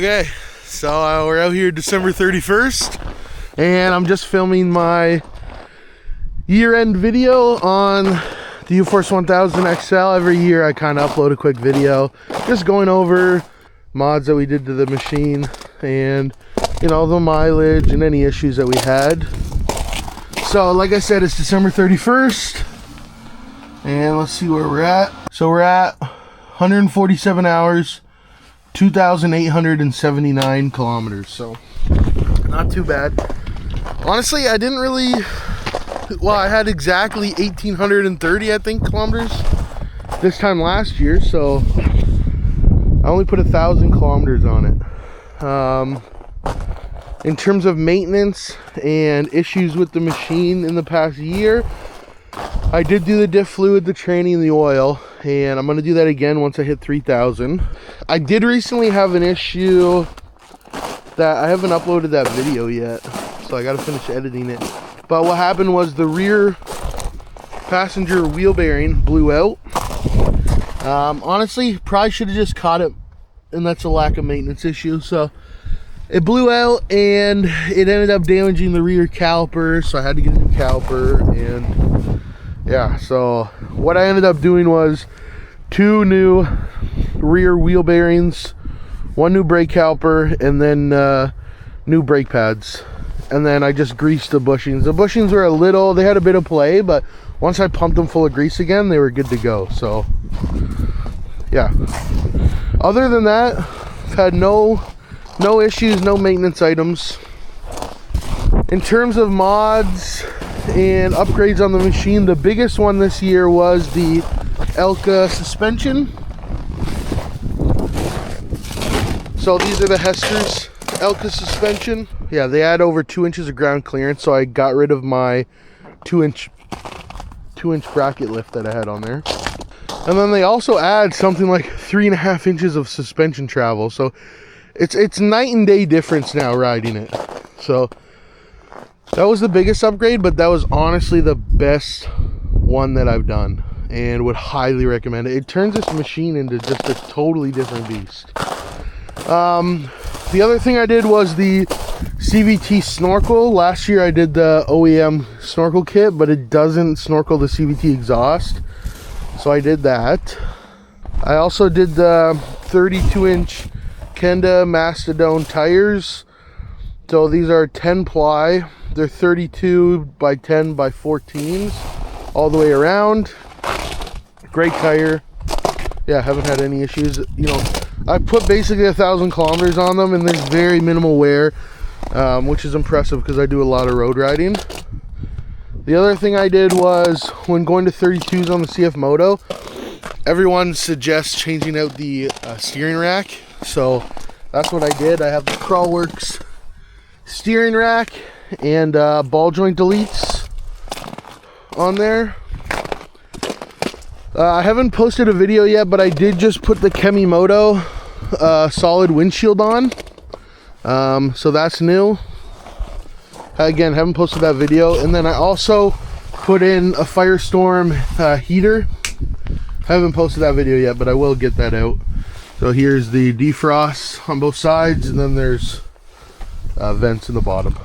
Okay, so we're out here December 31st, and I'm just filming my year-end video on the Uforce 1000XL. Every year I kind of upload a quick video, just going over mods that we did to the machine and, you know, the mileage and any issues that we had. So like I said, it's December 31st, and let's see where we're at. So we're at 147 hours, 2,879 kilometers, so not too bad. Honestly, I didn't really, well, I had exactly 1,830, I think, kilometers this time last year, so I only put 1,000 kilometers on it. In terms of maintenance and issues with the machine in the past year, I did do the diff fluid, the tranny, and the oil, and I'm going to do that again once I hit 3,000. I did recently have an issue that I haven't uploaded that video yet, so I got to finish editing it. But what happened was the rear passenger wheel bearing blew out. Honestly, probably should have just caught it, and that's a lack of maintenance issue. So it blew out, and it ended up damaging the rear caliper, so I had to get a new caliper. And yeah, so what I ended up doing was 2 new rear wheel bearings, 1 new brake caliper, and then new brake pads. And then I just greased the bushings. The bushings were a little, they had a bit of play, but once I pumped them full of grease again, they were good to go. So yeah, other than that, I've had no issues, no maintenance items. In terms of mods and upgrades on the machine, the biggest one this year was the Elka suspension. So these are the Hester's Elka suspension. Yeah, they add over 2 inches of ground clearance, so I got rid of my 2-inch bracket lift that I had on there. And then they also add something like 3.5 inches of suspension travel, so it's night and day difference now riding it. So that was the biggest upgrade, but that was honestly the best one that I've done, and would highly recommend it. It turns this machine into just a totally different beast. The other thing I did was the CVT snorkel. Last year I did the OEM snorkel kit, but it doesn't snorkel the CVT exhaust, so I did that. I also did the 32-inch Kenda Mastodon tires. So these are 10 ply. They're 32 by 10 by 14s all the way around. Great tire. Yeah, haven't had any issues. You know, I put basically 1,000 kilometers on them, and there's very minimal wear, which is impressive because I do a lot of road riding. The other thing I did was, when going to 32s on the CFMoto, everyone suggests changing out the steering rack. So that's what I did. I have the Crawlworks steering rack and ball joint deletes on there. I haven't posted a video yet, but I did just put the CFMoto solid windshield on, so that's new. Again, haven't posted that video. And then I also put in a Firestorm heater. Haven't posted that video yet, but I will get that out. So here's the defrost on both sides, and then there's vents in the bottom.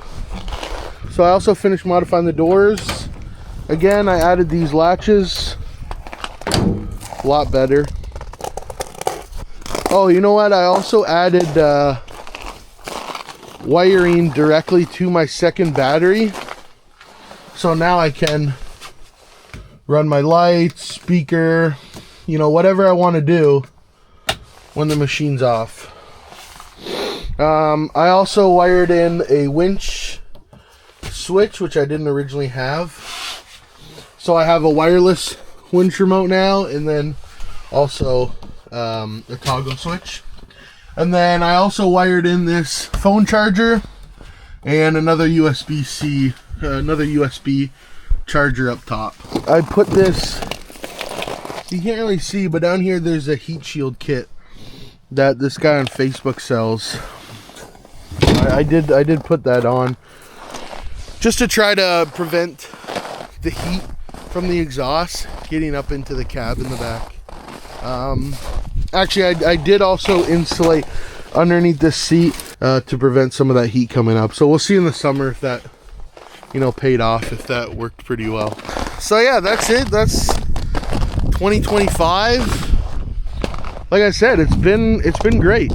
So I also finished modifying the doors. Again, I added these latches. A lot better. Oh, you know what? I also added wiring directly to my second battery. So now I can run my lights, speaker, you know, whatever I want to do when the machine's off. I also wired in a winch switch, which I didn't originally have. So I have a wireless winch remote now, and then also a toggle switch. And then I also wired in this phone charger and another USB-C, another USB charger up top. I put this, you can't really see, but down here there's a heat shield kit that this guy on Facebook sells. I did put that on just to try to prevent the heat from the exhaust getting up into the cab in the back. Actually, I did also insulate. underneath this seat to prevent some of that heat coming up. So we'll see in the summer if that, you know, paid off, if that worked pretty well. So yeah, that's it. That's 2025. Like I said, it's been great.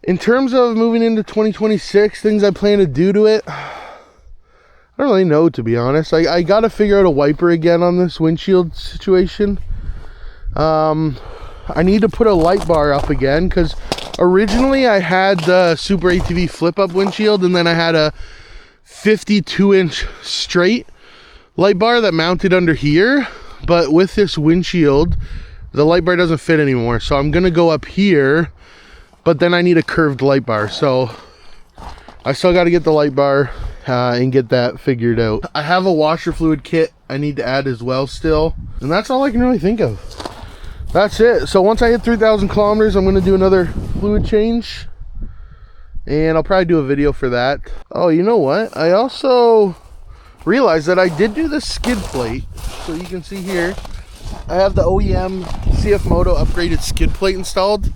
In terms of moving into 2026, things I plan to do to it, I don't really know, to be honest. I gotta figure out a wiper again on this windshield situation. I need to put a light bar up again, because originally I had the Super ATV flip up windshield, and then I had a 52-inch straight light bar that mounted under here. But with this windshield, the light bar doesn't fit anymore, so I'm gonna go up here, but then I need a curved light bar. So I still got to get the light bar and get that figured out. I have a washer fluid kit I need to add as well still, and that's all I can really think of. That's it. So once I hit 3,000 kilometers, I'm going to do another fluid change, and I'll probably do a video for that. Oh, you know what? I also realized that I did do the skid plate. So you can see here, I have the OEM CFMoto upgraded skid plate installed.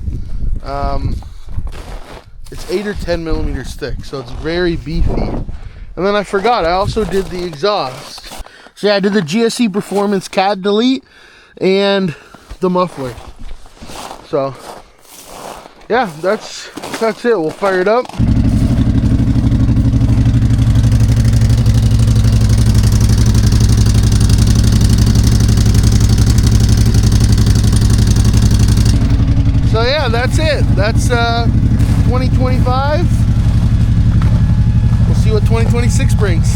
It's 8 or 10 millimeters thick, so it's very beefy. And then I forgot, I also did the exhaust. So yeah, I did the GSE Performance CAD delete and the muffler. So yeah, that's it. We'll fire it up. So yeah, that's it. That's 2025. We'll see what 2026 brings.